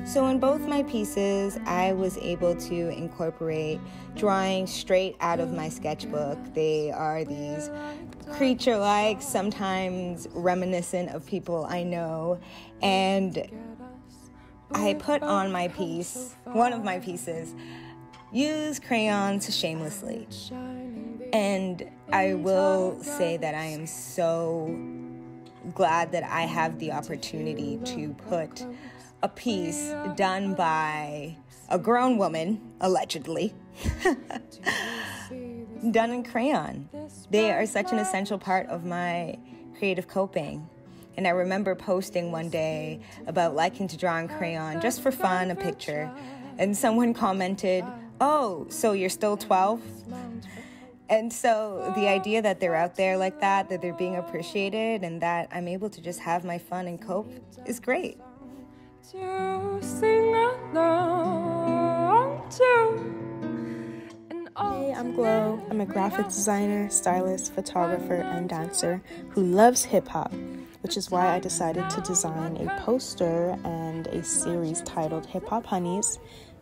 So in both my pieces, I was able to incorporate drawing straight out of my sketchbook. They are these creature-like, sometimes reminiscent of people I know, and I put on my piece, one of my pieces, use crayons shamelessly. And I will say that I am so glad that I have the opportunity to put a piece done by a grown woman, allegedly, done in crayon. They are such an essential part of my creative coping. And I remember posting one day about liking to draw in crayon just for fun, a picture. And someone commented, "Oh, so you're still 12? And so the idea that they're out there like that they're being appreciated, and that I'm able to just have my fun and cope is great. To sing along to. Hey, I'm Glow. I'm a graphic designer, stylist, photographer, and dancer who loves hip-hop, which is why I decided to design a poster and a series titled Hip Hop Honeys.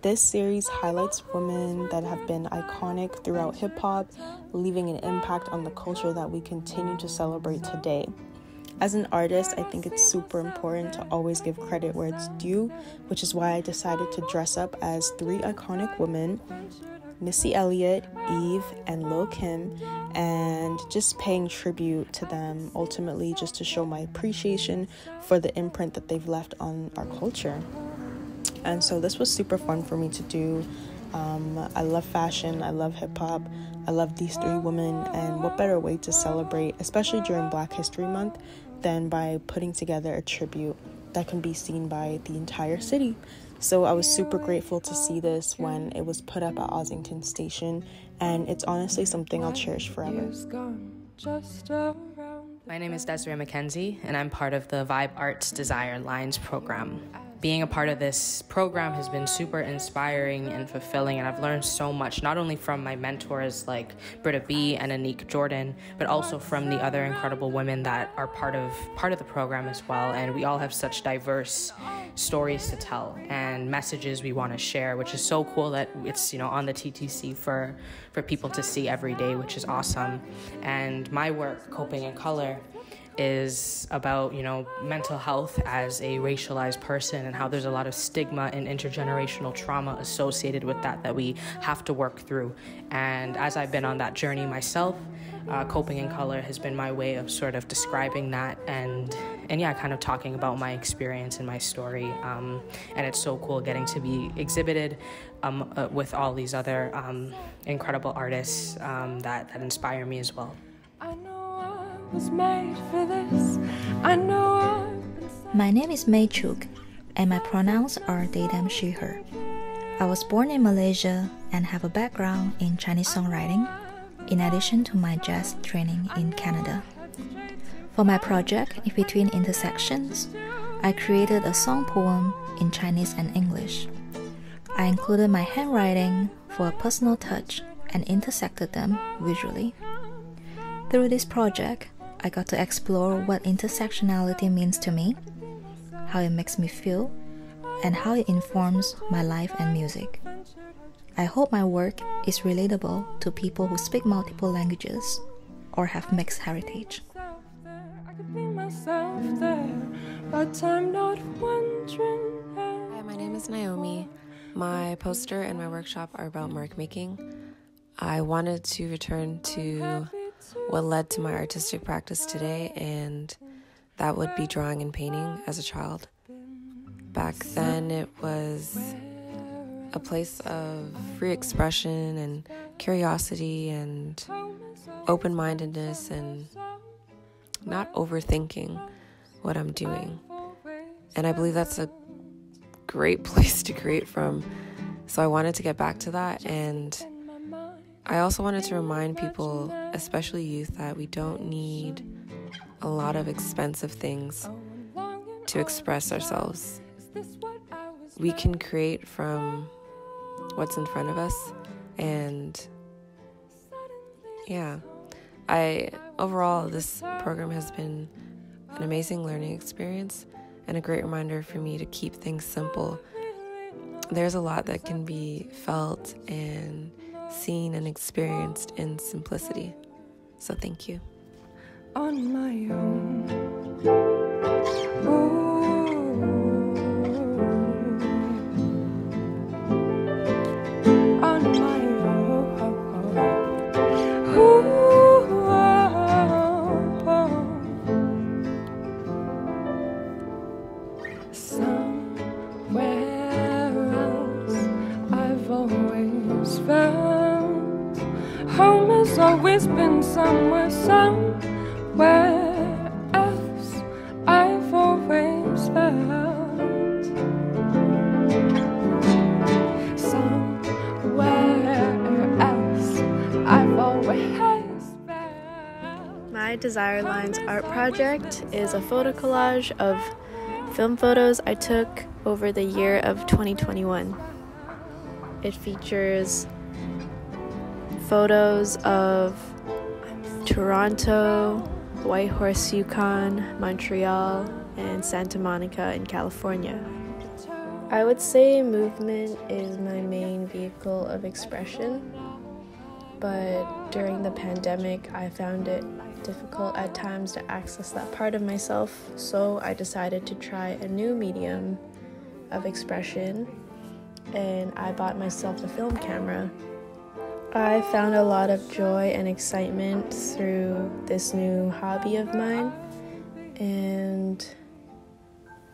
This series highlights women that have been iconic throughout hip-hop, leaving an impact on the culture that we continue to celebrate today. As an artist, I think it's super important to always give credit where it's due, which is why I decided to dress up as 3 iconic women, Missy Elliott, Eve, and Lil Kim, and just paying tribute to them, ultimately just to show my appreciation for the imprint that they've left on our culture. And so this was super fun for me to do. I love fashion, I love hip-hop, I love these 3 women, and what better way to celebrate, especially during Black History Month, than by putting together a tribute that can be seen by the entire city. So I was super grateful to see this when it was put up at Ossington Station, and it's honestly something I'll cherish forever. My name is Desiree McKenzie, and I'm part of the Vibe Arts Desire Lines program. Being a part of this program has been super inspiring and fulfilling, and I've learned so much, not only from my mentors like Britta B and Anique Jordan, but also from the other incredible women that are part of the program as well. And we all have such diverse stories to tell and messages we want to share, which is so cool that it's, on the TTC for people to see every day, which is awesome. And my work, Coping in Color, is about, mental health as a racialized person, and how there's a lot of stigma and intergenerational trauma associated with that we have to work through. And as I've been on that journey myself, Coping in Color has been my way of sort of describing that and kind of talking about my experience and my story. And it's so cool getting to be exhibited with all these other incredible artists that inspire me as well. Was made for this. I know My name is Mei Chuk, and my pronouns are they, them, she, her. I was born in Malaysia and have a background in Chinese songwriting, in addition to my jazz training in Canada. For my project, In Between Intersections, I created a song poem in Chinese and English. I included my handwriting for a personal touch and intersected them visually. Through this project, I got to explore what intersectionality means to me, how it makes me feel, and how it informs my life and music. I hope my work is relatable to people who speak multiple languages or have mixed heritage. I could be myself there, but I'm not wondering. Hi, my name is Naomi. My poster and my workshop are about mark making. I wanted to return to what led to my artistic practice today, and that would be drawing and painting as a child. Back then, it was a place of free expression and curiosity and open-mindedness and not overthinking what I'm doing. And I believe that's a great place to create from. So I wanted to get back to that, and I also wanted to remind people, especially youth, that we don't need a lot of expensive things to express ourselves. We can create from what's in front of us, and overall, this program has been an amazing learning experience and a great reminder for me to keep things simple there's a lot that can be felt and seen and experienced in simplicity. So thank you. On my own. Ooh. On my own. Ooh. Somewhere else I've always found home has always been somewhere else I've always found. Somewhere else I've always found. My Desire Lines art project is a photo collage of film photos I took over the year of 2021. It features photos of Toronto, Whitehorse, Yukon, Montreal, and Santa Monica in California. I would say movement is my main vehicle of expression, but during the pandemic, I found it difficult at times to access that part of myself, so I decided to try a new medium of expression, and I bought myself a film camera. I found a lot of joy and excitement through this new hobby of mine, and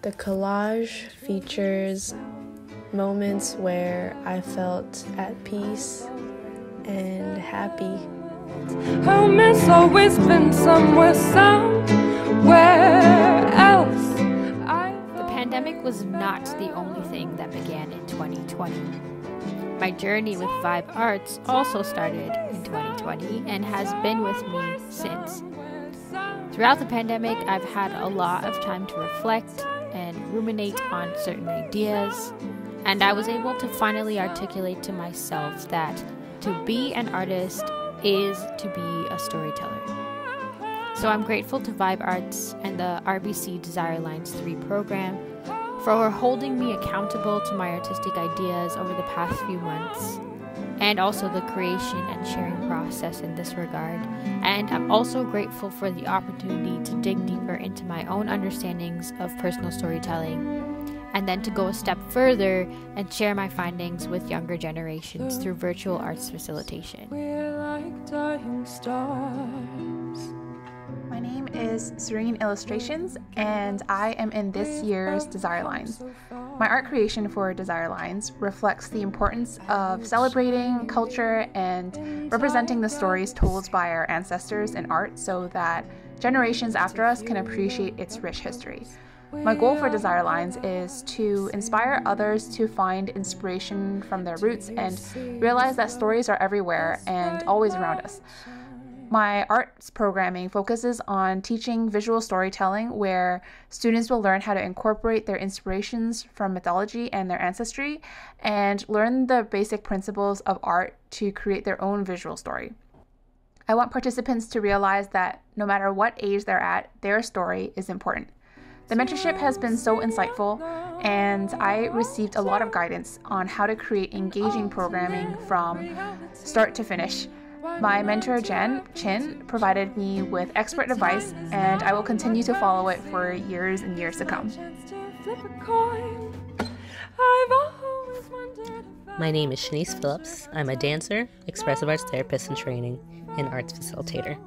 the collage features moments where I felt at peace and happy. Home has always been somewhere else. The pandemic was not the only thing that began in 2020. My journey with Vibe Arts also started in 2020 and has been with me since. Throughout the pandemic, I've had a lot of time to reflect and ruminate on certain ideas, and I was able to finally articulate to myself that to be an artist is to be a storyteller. So I'm grateful to Vibe Arts and the RBC Desire Lines III program for holding me accountable to my artistic ideas over the past few months, and also the creation and sharing process in this regard. And I'm also grateful for the opportunity to dig deeper into my own understandings of personal storytelling, and then to go a step further and share my findings with younger generations through virtual arts facilitation. We're like dying stars. My name is Serene Illustrations, and I am in this year's Desire Lines. My art creation for Desire Lines reflects the importance of celebrating culture and representing the stories told by our ancestors in art so that generations after us can appreciate its rich history. My goal for Desire Lines is to inspire others to find inspiration from their roots and realize that stories are everywhere and always around us. My arts programming focuses on teaching visual storytelling, where students will learn how to incorporate their inspirations from mythology and their ancestry and learn the basic principles of art to create their own visual story. I want participants to realize that no matter what age they're at, their story is important. The mentorship has been so insightful, and I received a lot of guidance on how to create engaging programming from start to finish. My mentor, Jen Chin, provided me with expert advice, and I will continue to follow it for years and years to come. My name is Shanice Phillips. I'm a dancer, expressive arts therapist in training, and arts facilitator.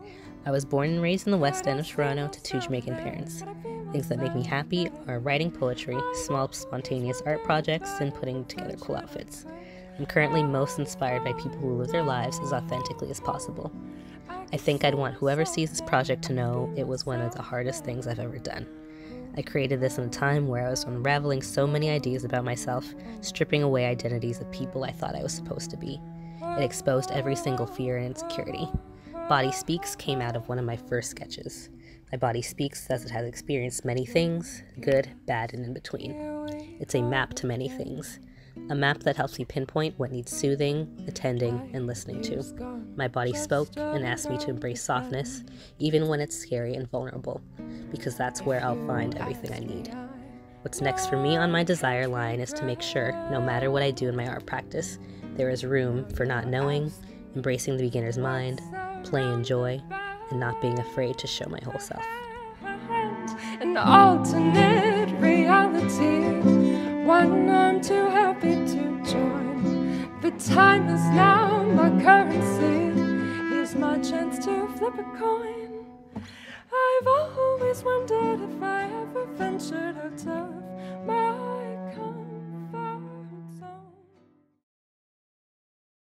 I was born and raised in the West End of Toronto to two Jamaican parents. Things that make me happy are writing poetry, small spontaneous art projects, and putting together cool outfits. I'm currently most inspired by people who live their lives as authentically as possible. I think I'd want whoever sees this project to know it was one of the hardest things I've ever done. I created this in a time where I was unraveling so many ideas about myself, stripping away identities of people I thought I was supposed to be. It exposed every single fear and insecurity. Body Speaks came out of one of my first sketches. My body speaks as it has experienced many things, good, bad, and in between. It's a map to many things. A map that helps me pinpoint what needs soothing, attending, and listening to. My body spoke and asked me to embrace softness, even when it's scary and vulnerable, because that's where I'll find everything I need. What's next for me on my desire line is to make sure, no matter what I do in my art practice, there is room for not knowing, embracing the beginner's mind, play and joy, and not being afraid to show my whole self. An alternate reality, one I'm too happy to join. The time is now my currency. Here's my chance to flip a coin. I've always wondered if I ever ventured out of